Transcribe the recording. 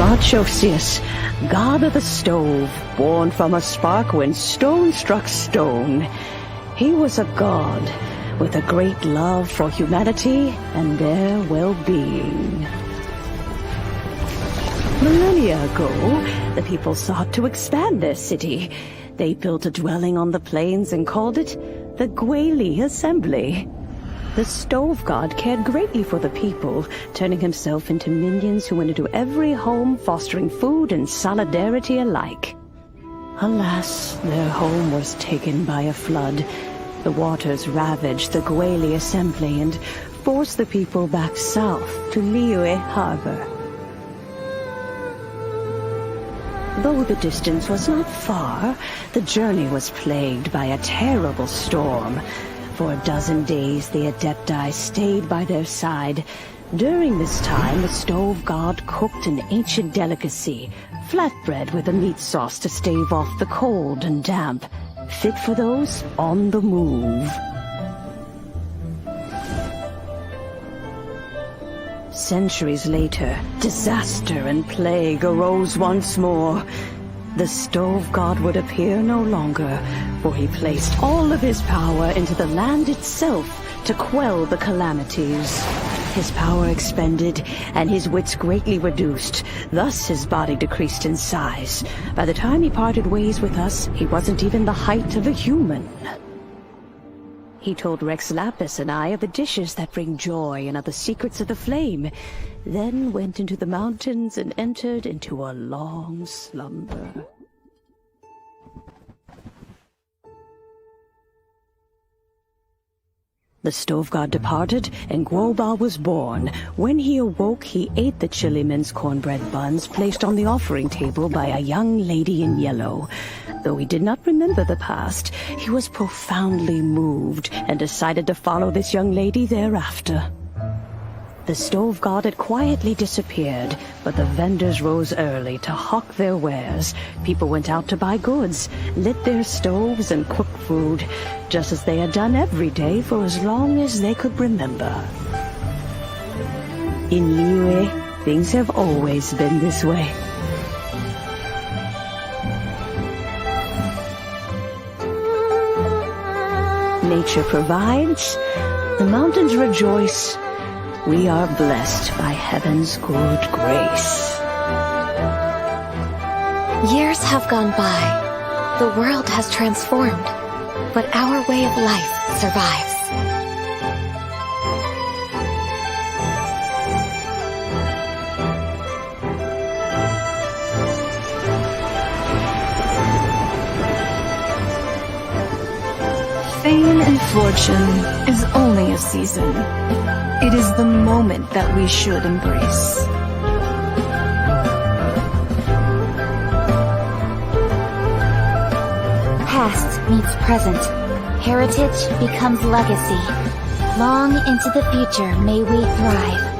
Moonchase, god of the stove, born from a spark when stone struck stone. He was a god with a great love for humanity and their well-being. Millennia ago, the people sought to expand their city. They built a dwelling on the plains and called it the Gweli Assembly. The stove god cared greatly for the people, turning himself into minions who went into every home, fostering food and solidarity alike. Alas, their home was taken by a flood. The waters ravaged the Gweli Assembly and forced the people back south to Liyue Harbor. Though the distance was not far, the journey was plagued by a terrible storm. For a dozen days, the Adepti stayed by their side. During this time, the stove god cooked an ancient delicacy, flatbread with a meat sauce to stave off the cold and damp, fit for those on the move. Centuries later, disaster and plague arose once more. The stove god would appear no longer, for he placed all of his power into the land itself to quell the calamities. His power expended, and his wits greatly reduced. Thus his body decreased in size. By the time he parted ways with us, he wasn't even the height of a human. He told Rex Lapis and I of the dishes that bring joy and of the secrets of the flame, then went into the mountains and entered into a long slumber. The stove god departed, and Guoba was born. When he awoke, he ate the Chiliman's cornbread buns placed on the offering table by a young lady in yellow. Though he did not remember the past, he was profoundly moved and decided to follow this young lady thereafter. The stove god had quietly disappeared, but the vendors rose early to hawk their wares. People went out to buy goods, lit their stoves, and cook food, just as they had done every day for as long as they could remember. In Liyue, things have always been this way. Nature provides, the mountains rejoice. We are blessed by heaven's good grace. Years have gone by. The world has transformed, but our way of life survives. Fame and fortune is only a season. It is the moment that we should embrace. Past meets present. Heritage becomes legacy. Long into the future may we thrive.